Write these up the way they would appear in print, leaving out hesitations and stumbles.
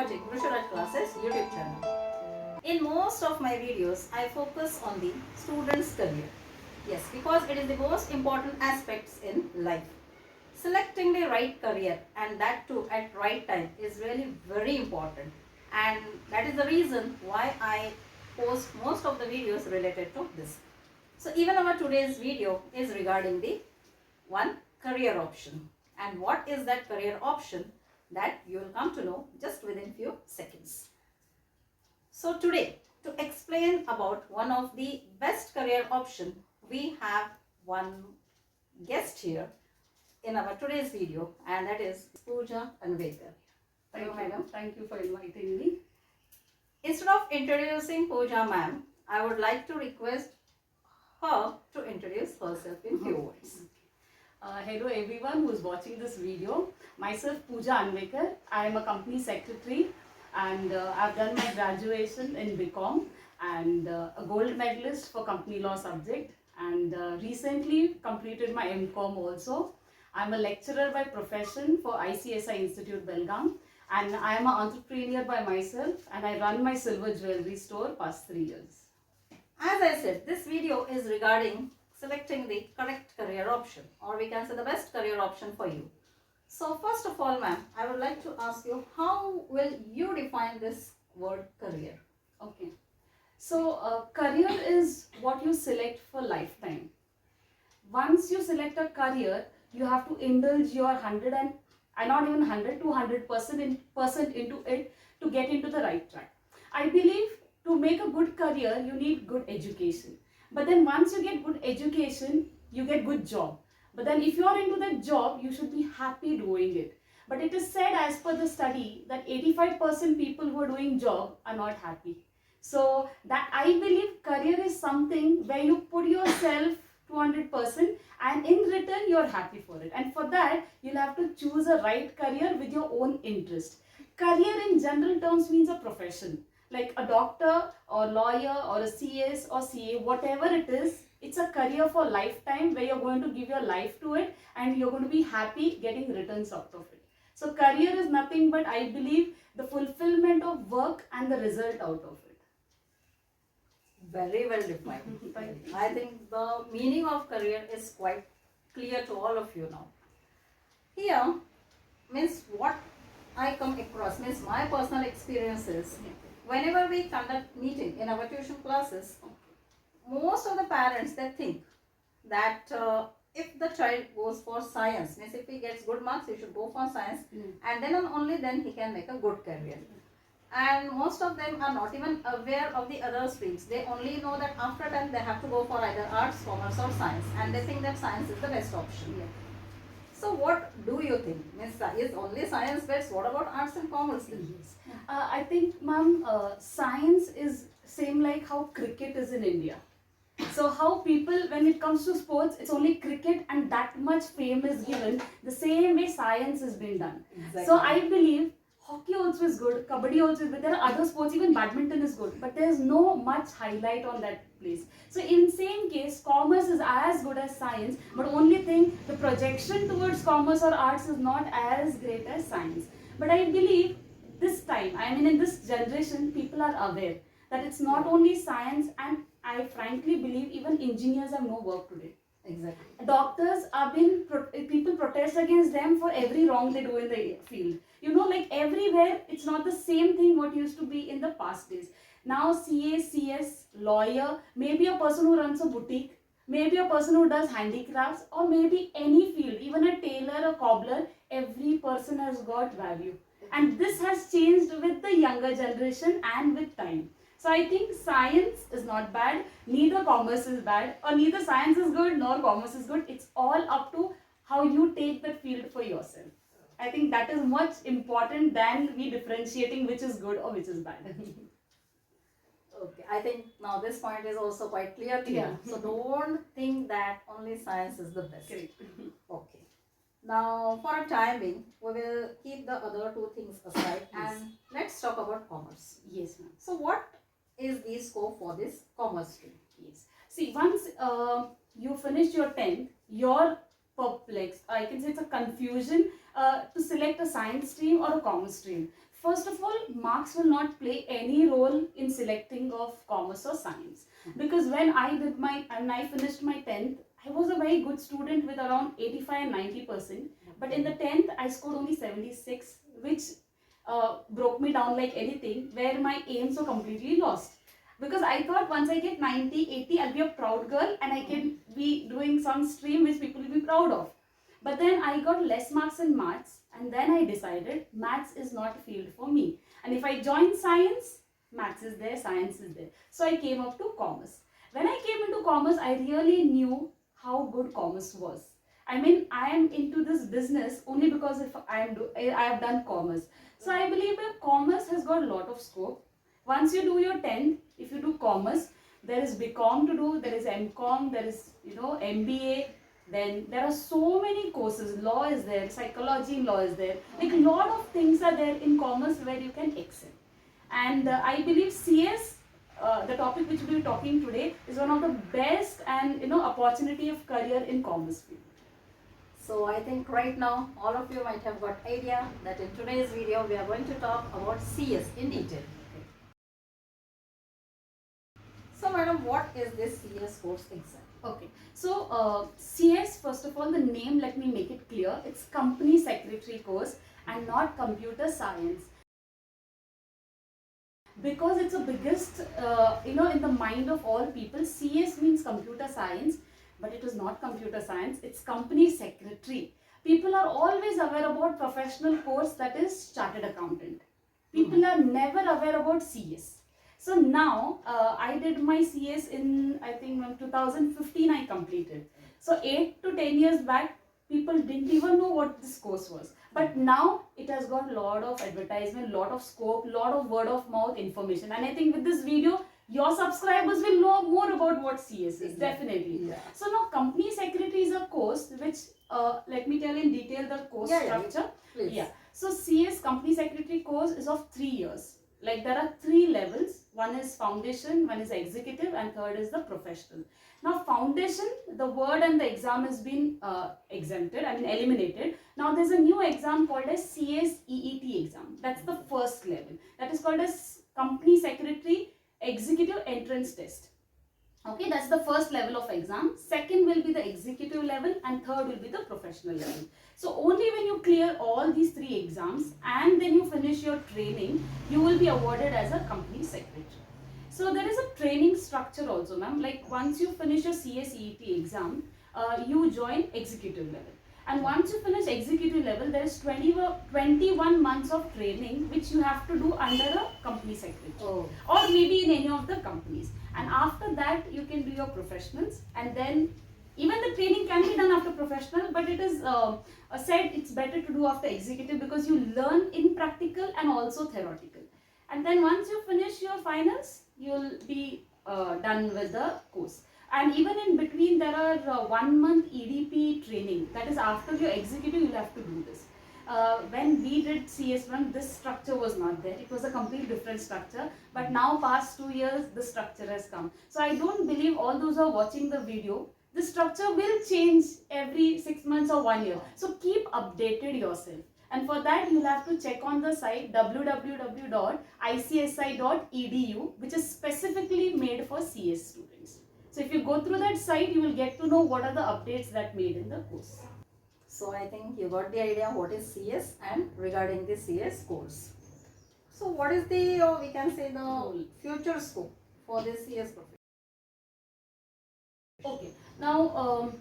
watching Rusharaj Classes YouTube channel. In most of my videos, I focus on the student's career. Yes, because it is the most important aspects in life. Selecting the right career and that too at right time is really very important, and that is the reason why I post most of the videos related to this. So even our today's video is regarding the one career option, and what is that career option, that you will come to know just within few seconds. So today, to explain about one of the best career option, we have one guest here in our today's video, and that is Pooja Anvekar. Thank you, madam. Thank you for inviting me. Instead of introducing Pooja ma'am, I would like to request her to introduce herself in few words. Hello everyone who is watching this video. Myself Pooja Anvekar. I am a company secretary, and I've done my graduation in BCom and a gold medalist for company law subject, and recently completed my MCom also. I'm a lecturer by profession for ICSI Institute Belgaum, and I am an entrepreneur by myself, and I run my silver jewelry store past 3 years. As I said, this video is regarding selecting the correct career option, or we can say the best career option for you. So first of all, ma'am, I would like to ask you, how will you define this word career? Okay. So career is what you select for lifetime. Once you select a career, you have to indulge your 100 and not even 100 to 100% into it to get into the right track. I believe to make a good career, you need good education. But then once you get good education, you get good job. But then if you are into that job, you should be happy doing it. But it is said as per the study that 85% people who are doing job are not happy. So that I believe career is something where you put yourself 200% and in return you're happy for it. And for that, you'll have to choose a right career with your own interest. Career in general terms means a profession. Like a doctor or lawyer or a CS or CA, whatever it is, it's a career for lifetime where you're going to give your life to it and you're going to be happy getting returns out of it. So career is nothing but, I believe, the fulfillment of work and the result out of it. Very well defined. I think the meaning of career is quite clear to all of you now. Here, means what I come across, means my personal experiences. Whenever we conduct meeting in our tuition classes, most of the parents, they think that if the child goes for science, means if he gets good marks, he should go for science, and then and only then he can make a good career. And most of them are not even aware of the other streams. They only know that after 10 they have to go for either arts, commerce or science, and they think that science is the best option. Yeah. So what do you think? Means is only science best? What about arts and commerce? Yes. I think, ma'am, science is same like how cricket is in India. So how people, when it comes to sports, it's only cricket and that much fame is given. The same way science has been done. Exactly. So I believe hockey also is good, kabaddi also is good, there are other sports, even badminton is good, but there is no much highlight on that place. So in same case, commerce is as good as science, but only thing, the projection towards commerce or arts is not as great as science. But I believe this time, I mean in this generation, people are aware that it's not only science, and I frankly believe even engineers have no work today. Exactly. Doctors are being, people protest against them for every wrong they do in the field. You know, like everywhere, it's not the same thing what used to be in the past days. Now CA, CS, lawyer, maybe a person who runs a boutique, maybe a person who does handicrafts, or maybe any field, even a tailor, a cobbler, every person has got value. And this has changed with the younger generation and with time. So I think science is not bad, neither commerce is bad, or neither science is good nor commerce is good. It's all up to how you take that field for yourself. I think that is much important than we differentiating which is good or which is bad. Okay, I think now this point is also quite clear to you. Yeah. So don't think that only science is the best. Great. Okay. Now for a time being, we will keep the other two things aside, Yes. and let's talk about commerce. Yes, ma'am. So what is the scope for this commerce stream? Yes. See, once you finish your 10th, you're perplexed. I can say it's a confusion to select a science stream or a commerce stream. First of all, marks will not play any role in selecting of commerce or science, because when I finished my 10th, I was a very good student with around 85 and 90%, but in the 10th I scored only 76, which broke me down like anything, where my aims were completely lost. Because I thought once I get 90, 80, I'll be a proud girl and I can be doing some stream which people will be proud of. But then I got less marks in maths, and then I decided maths is not a field for me. And if I join science, maths is there, science is there. So I came up to commerce. When I came into commerce, I really knew how good commerce was. I mean, I am into this business only because if I have done commerce. So I believe that commerce has got a lot of scope. Once you do your 10th, if you do commerce, there is BCom to do, there is MCom, there is MBA, then there are so many courses. Law is there, psychology in law is there. Like a lot of things are there in commerce where you can excel. And I believe CS, the topic which we'll be talking today, is one of the best and opportunity of career in commerce field. So I think right now all of you might have got idea that in today's video we are going to talk about CS in detail. So madam, what is this CS course exactly? Okay, so CS, first of all, the name, let me make it clear, it's company secretary course and not computer science. Because it's the biggest, in the mind of all people, CS means computer science, but it is not computer science, it's company secretary. People are always aware about professional course, that is chartered accountant. People are never aware about CS. So now I did my CS in, I think 2015 I completed. So 8 to 10 years back, people didn't even know what this course was. But now it has got a lot of advertisement, lot of scope, lot of word of mouth information. And I think with this video, your subscribers will know more about what CS is, definitely. Yeah. So now company secretary is a course which, let me tell in detail the course structure. Please. Yeah. So CS company secretary course is of 3 years. Like there are 3 levels. One is foundation, one is executive, and third is the professional. Now foundation, the word and the exam has been exempted, eliminated. Now there's a new exam called as CSEET exam. That's the first level. That is called as company secretary executive entrance test. Okay, that's the first level of exam. Second will be the executive level and third will be the professional level. So only when you clear all these 3 exams and then you finish your training, you will be awarded as a company secretary. So there is a training structure also, ma'am. Like once you finish your CSEET exam, you join executive level. And once you finish executive level, there is 21 months of training which you have to do under a company secretary. Oh. Or maybe in any of the companies. And after that, you can do your professionals, and then even the training can be done after professional, but it is said it's better to do after executive because you learn in practical and also theoretical. And then once you finish your finals, you'll be done with the course. And even in between, there are 1 month EDP training. That is after your executive, you'll have to do this. When we did CS1, this structure was not there. It was a complete different structure. But now past 2 years, the structure has come. So I don't believe all those who are watching the video, the structure will change every 6 months or 1 year. So keep updated yourself. And for that, you'll have to check on the site www.icsi.edu, which is specifically made for CS students. So if you go through that site, you will get to know what are the updates that made in the course. So I think you got the idea what is CS and regarding the CS course. So what is the, we can say the future scope for this CS profession? Okay, now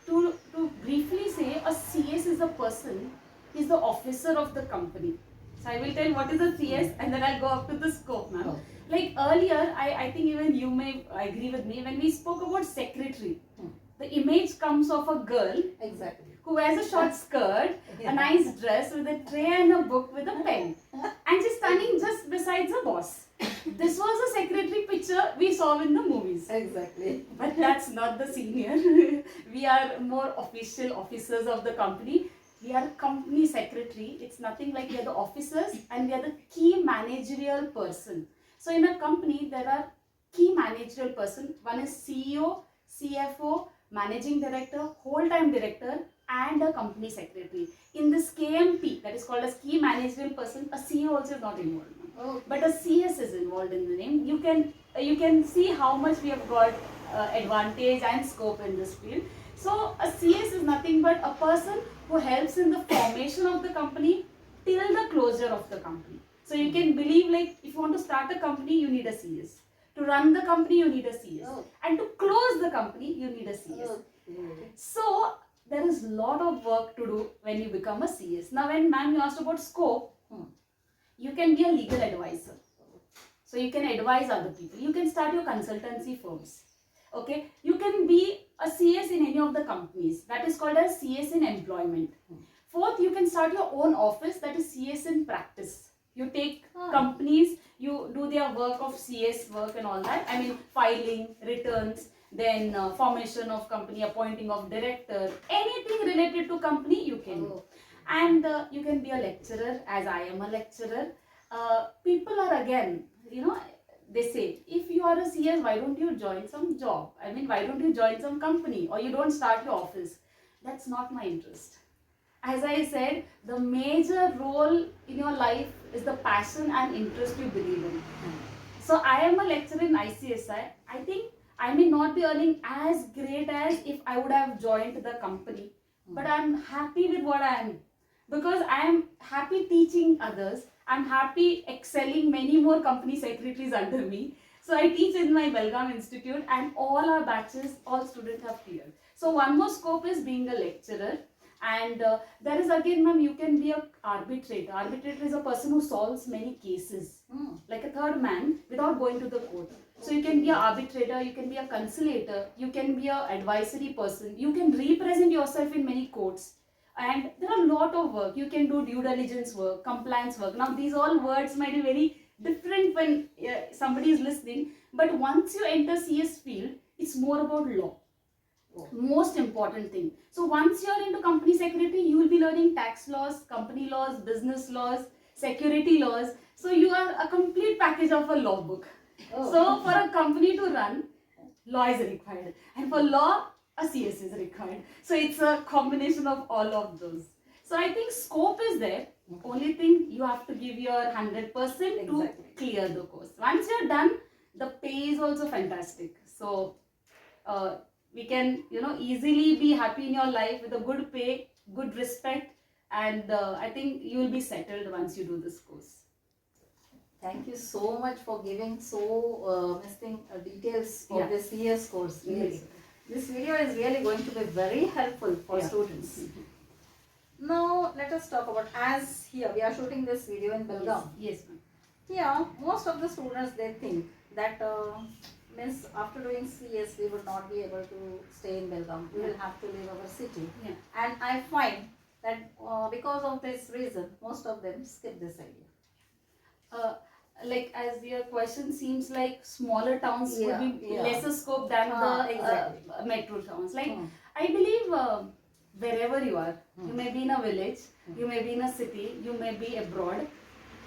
to briefly say, a CS is a person, is the officer of the company. So I will tell what is a CS and then I'll go up to the scope, ma'am. Okay. Like earlier, I think even you may agree with me, when we spoke about secretary, the image comes of a girl who wears a short skirt, a nice dress with a tray and a book with a pen, and she's standing just besides a boss. This was a secretary picture we saw in the movies. Exactly. But that's not the senior. We are more official officers of the company. We are company secretary. It's nothing like we are the officers and we are the key managerial person. So in a company, there are key managerial person. One is CEO, CFO, managing director, whole-time director, and a company secretary. In this KMP, that is called as key managerial person, a CEO also is not involved. Oh. But a CS is involved in the name. You can see how much we have got advantage and scope in this field. So a CS is nothing but a person who helps in the formation of the company till the closure of the company. So you can believe, like, if you want to start a company, you need a CS. To run the company, you need a CS. Oh. And to close the company, you need a CS. Okay. So there is a lot of work to do when you become a CS. Now, when ma'am you asked about scope, you can be a legal advisor. So you can advise other people. You can start your consultancy firms. Okay, you can be a CS in any of the companies. That is called as CS in employment. Fourth, you can start your own office. That is CS in practice. You take companies, you do their work of CS work and all that. I mean, filing, returns, then formation of company, appointing of director, anything related to company you can do. And you can be a lecturer, as I am a lecturer. People are, again, they say, if you are a CS, why don't you join some job? I mean, why don't you join some company, or you don't start your office? That's not my interest. As I said, the major role in your life is the passion and interest you believe in. So I am a lecturer in ICSI. I think I may not be earning as great as if I would have joined the company, but I'm happy with what I am, because I am happy teaching others. I'm happy excelling many more company secretaries under me. So I teach in my Belgaum Institute, and all our batches, all students have cleared. So one more scope is being a lecturer. And there is, again, ma'am, you can be an arbitrator. Arbitrator is a person who solves many cases, like a third man, without going to the court. So you can be an arbitrator, you can be a conciliator, you can be an advisory person, you can represent yourself in many courts. And there are a lot of work. You can do due diligence work, compliance work. Now, these all words might be very different when somebody is listening. But once you enter CS field, it's more about law. Most important thing. So once you are into company secretary, you will be learning tax laws, company laws, business laws, security laws. So you are a complete package of a law book. So for a company to run, law is required. And for law, a CS is required. So it's a combination of all of those. So I think scope is there. Only thing, you have to give your 100% to clear the course. Once you're done, the pay is also fantastic. So we can, easily be happy in your life with a good pay, good respect, and I think you will be settled once you do this course. Thank you so much for giving so details of this CS course. Really. Yes. This video is really going to be very helpful for students. Now let us talk about, as here we are shooting this video in Belgaum. Yes, ma'am. Yeah, most of the students, they think that means after doing CS we would not be able to stay in Belgaum. We will have to leave our city. And I find that because of this reason, most of them skip this idea. Like, as your question seems like smaller towns would be lesser scope than the metro towns. Like, I believe wherever you are, you may be in a village, you may be in a city, you may be abroad.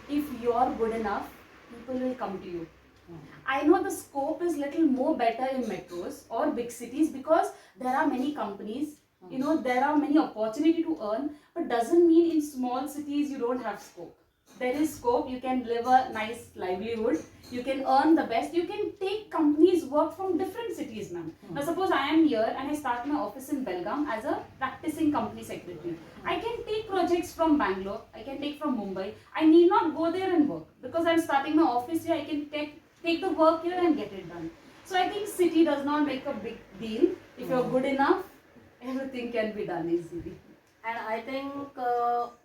If you are good enough, people will come to you. I know the scope is little more better in metros or big cities because there are many companies, there are many opportunity to earn, but doesn't mean in small cities you don't have scope. There is scope, you can live a nice livelihood, you can earn the best, you can take companies work from different cities, ma'am. Now suppose I am here and I start my office in Belgaum as a practicing company secretary. I can take projects from Bangalore, I can take from Mumbai. I need not go there and work because I am starting my office here. I can take the work here and get it done. So I think city does not make a big deal. If you are good enough, everything can be done easily. And I think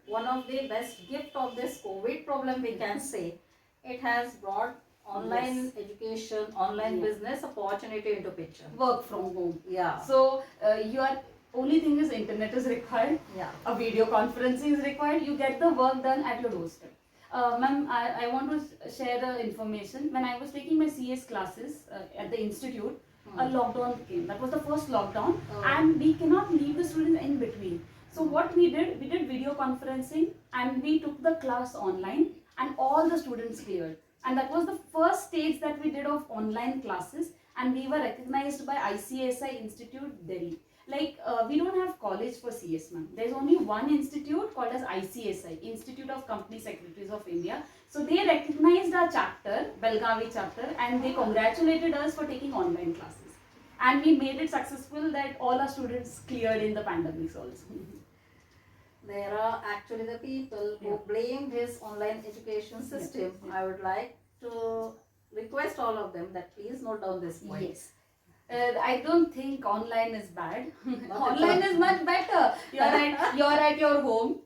one of the best gift of this COVID problem, we can say, it has brought online education, online business opportunity into picture. Work from home. Yeah. So your only thing is internet is required. Yeah. A video conferencing is required. You get the work done at your doorstep. Ma'am, I want to share the information. When I was taking my CS classes at the institute, a lockdown came. That was the first lockdown, and we cannot leave the students in between. So what we did video conferencing, and we took the class online, and all the students cleared. And that was the first stage that we did of online classes, and we were recognized by ICSI Institute Delhi. Like we don't have college for CS, ma'am. There's only one institute called as ICSI, Institute of Company Secretaries of India. So they recognized our chapter, Belgavi chapter, and they congratulated us for taking online classes. And we made it successful that all our students cleared in the pandemics also. There are actually the people who blame this online education system. I would like to request all of them that please note down this point. Yes. I don't think online is bad. Online is much better. You're at your home,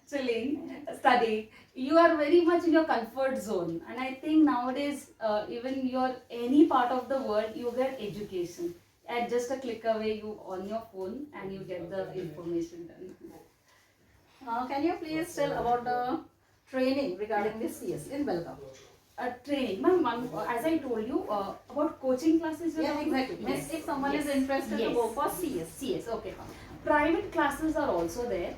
chilling, studying. You are very much in your comfort zone. And I think nowadays, even you're any part of the world, you get education. At just a click away, you on your phone and you get the information done. Can you please tell about the training regarding this CS in Belgaum? Training, ma'am. As I told you about coaching classes. Yeah, exactly. Yes. If someone is interested to go for CS. CS, okay. Private classes are also there,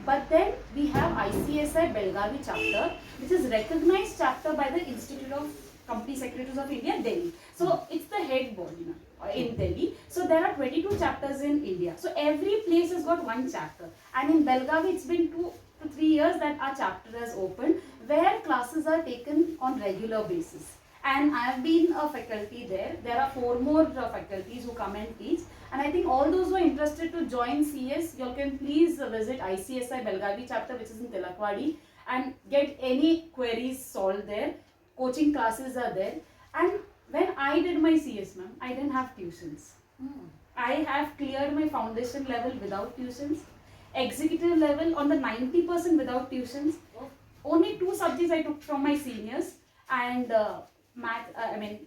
but then we have ICSI Belgavi chapter, which is recognized chapter by the Institute of Company Secretaries of India, Delhi. So it's the head body in Delhi. So there are 22 chapters in India. So every place has got one chapter, and in Belgavi it's been 2 to 3 years that our chapter has opened, where classes are taken on regular basis. And I have been a faculty there. There are 4 more faculties who come and teach. And I think all those who are interested to join CS, you can please visit ICSI Belgavi chapter, which is in Tilakwadi, and get any queries solved there. Coaching classes are there. And when I did my CS, ma'am, I didn't have tuitions. I have cleared my foundation level without tuitions. Executive level on the 90% without tuitions. Only 2 subjects I took from my seniors, and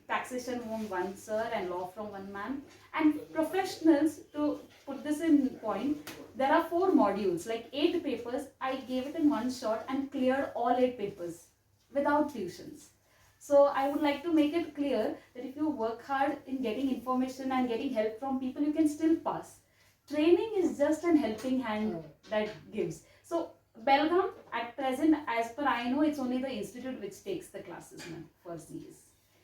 taxation from one sir and law from one ma'am. And professionals, to put this in point, there are 4 modules, like 8 papers. I gave it in one shot and cleared all 8 papers without tuitions. So I would like to make it clear that if you work hard in getting information and getting help from people, you can still pass. Training is just an helping hand that gives. So Belgaum at present, as per I know, it's only the institute which takes the classes now for CS.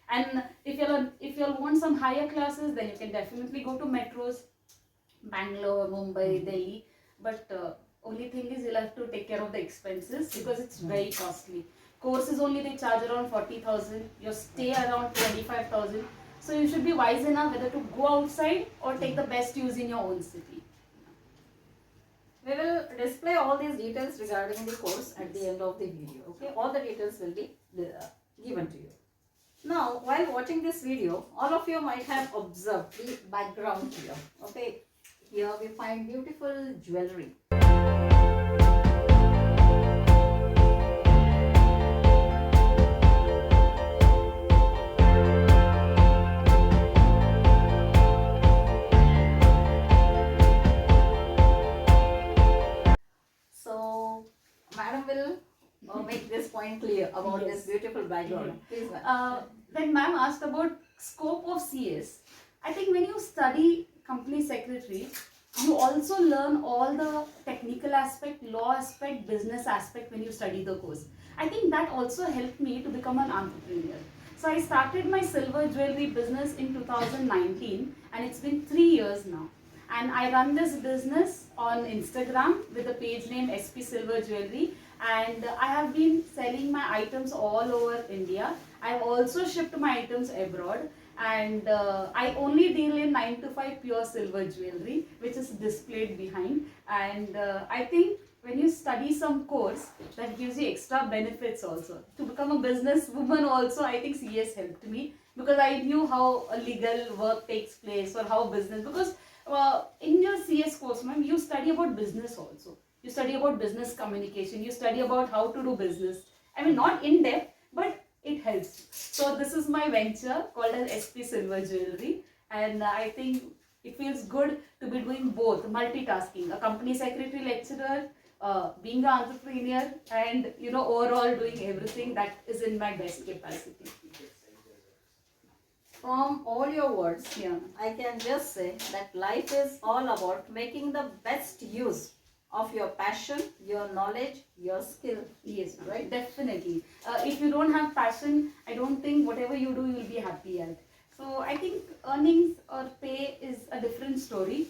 And if you want some higher classes, then you can definitely go to metros, Bangalore, Mumbai, Delhi. But only thing is you'll have to take care of the expenses because it's very costly. Courses only they charge around 40,000. Your stay around 25,000. So you should be wise enough whether to go outside or take the best use in your own city. We will display all these details regarding the course at the end of the video. Okay, all the details will be given to you. Now, while watching this video, all of you might have observed the background here. Okay, here we find beautiful jewelry. Madam will make this point clear about this beautiful background. Please, When ma'am asked about scope of CS, I think when you study company secretary, you also learn all the technical aspect, law aspect, business aspect when you study the course. I think that also helped me to become an entrepreneur. So I started my silver jewelry business in 2019 and it's been 3 years now. And I run this business on Instagram with the page name SP Silver Jewelry, and I have been selling my items all over India. I've also shipped my items abroad, and I only deal in 9 to 5 pure silver jewelry, which is displayed behind. And I think when you study some course, that gives you extra benefits also. To become a businesswoman also, I think CS helped me because I knew how a legal work takes place or how business, because in your CS course, ma'am, you study about business also. You study about business communication. You study about how to do business. I mean, not in depth, but it helps. So this is my venture called as SP Silver Jewelry, and I think it feels good to be doing both, multitasking, a company secretary, lecturer, being an entrepreneur, and overall doing everything that is in my best capacity. From all your words, I can just say that life is all about making the best use of your passion, your knowledge, your skill. Yes, right? Definitely. If you don't have passion, I don't think whatever you do, you'll be happy at. So I think earnings or pay is a different story.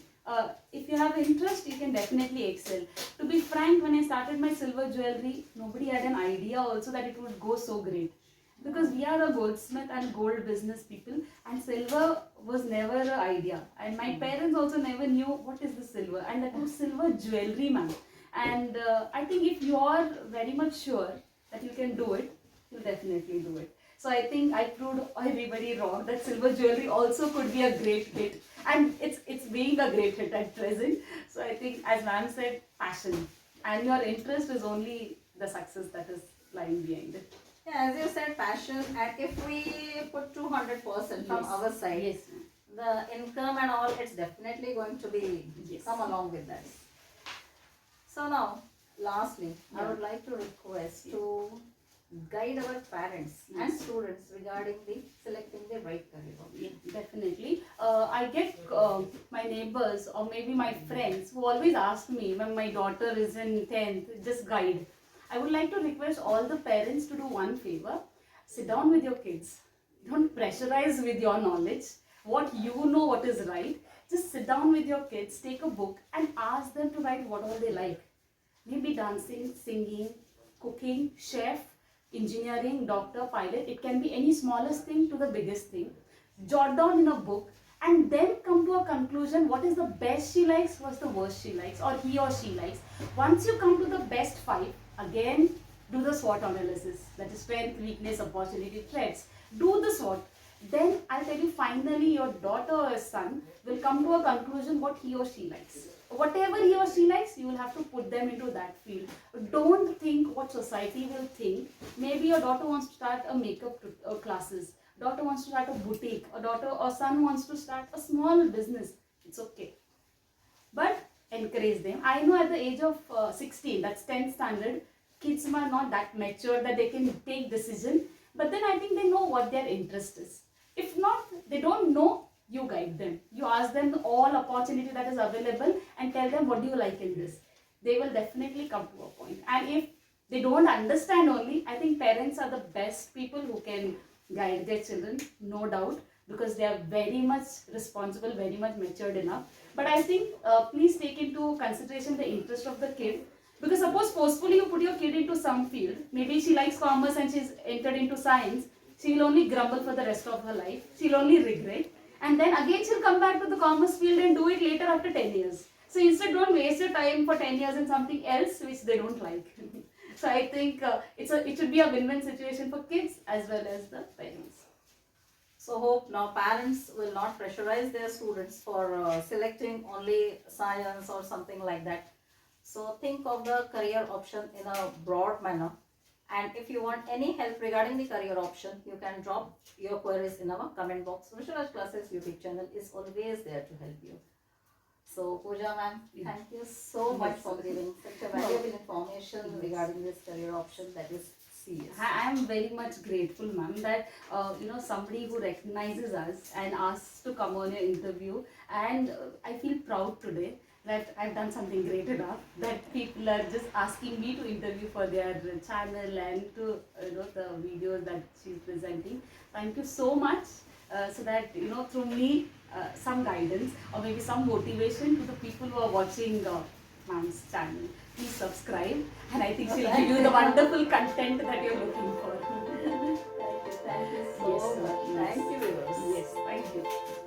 if you have interest, you can definitely excel. To be frank, when I started my silver jewelry, nobody had an idea also that it would go so great. Because we are a goldsmith and gold business people, and silver was never an idea. And my parents also never knew what is the silver, and that was silver jewelry, man. And I think if you are very much sure that you can do it, you'll definitely do it. So I think I proved everybody wrong that silver jewelry also could be a great hit, and it's being a great hit at present. So I think, as ma'am said, passion and your interest is only the success that is lying behind it. Yeah, as you said, passion, and if we put 200% from Yes. our side, Yes, ma'am. the income and all, it's definitely going to be Yes. come along with that. So now, lastly, I Yeah. would like to request to guide our parents and Yes. students regarding the selecting the right career. Yeah, definitely. I get my neighbors or maybe my friends who always ask me when my daughter is in 10th, just guide. I would like to request all the parents to do one favor. Sit down with your kids. Don't pressurize with your knowledge. What you know what is right. Just sit down with your kids, take a book and ask them to write what all they like. Maybe dancing, singing, cooking, chef, engineering, doctor, pilot. It can be any smallest thing to the biggest thing. Jot down in a book and then come to a conclusion what is the best she likes, what's the worst she likes, or he or she likes. Once you come to the best five, again do the SWOT analysis, that is strength, weakness, opportunity, threats. Do the SWOT. Then I'll tell you, finally your daughter or son will come to a conclusion what he or she likes. Whatever he or she likes, you will have to put them into that field. Don't think what society will think. Maybe your daughter wants to start a makeup classes, daughter wants to start a boutique, or daughter or son wants to start a small business. It's okay, but encourage them. I know at the age of 16, that's 10th standard, kids are not that mature that they can take decision, but then I think they know what their interest is. If not, they don't know, you guide them. You ask them all opportunity that is available and tell them what do you like in this. They will definitely come to a point. And if they don't understand only, I think parents are the best people who can guide their children, no doubt, because they are very much responsible, very much matured enough. But I think please take into consideration the interest of the kid. Because suppose forcefully you put your kid into some field, maybe she likes commerce and she's entered into science, she will only grumble for the rest of her life. She'll only regret. And then again she'll come back to the commerce field and do it later after 10 years. So instead, don't waste your time for 10 years in something else which they don't like. So I think it should be a win-win situation for kids as well as the parents. So hope now parents will not pressurize their students for selecting only science or something like that. So think of the career option in a broad manner. And if you want any help regarding the career option, you can drop your queries in our comment box. Visualize Classes YouTube channel is always there to help you. So Pooja ma'am, thank you so much for giving such a valuable information regarding this career option that is serious. I am very much grateful, ma'am, that somebody who recognizes us and asks to come on your interview, and I feel proud today that I've done something great enough that people are just asking me to interview for their channel and to the videos that she's presenting. Thank you so much. So that through me some guidance or maybe some motivation to the people who are watching ma'am's channel. Please subscribe, and I think she'll give you the wonderful content that you're looking for. Thank you so much. Yes, Thank you, viewers. yes, thank you.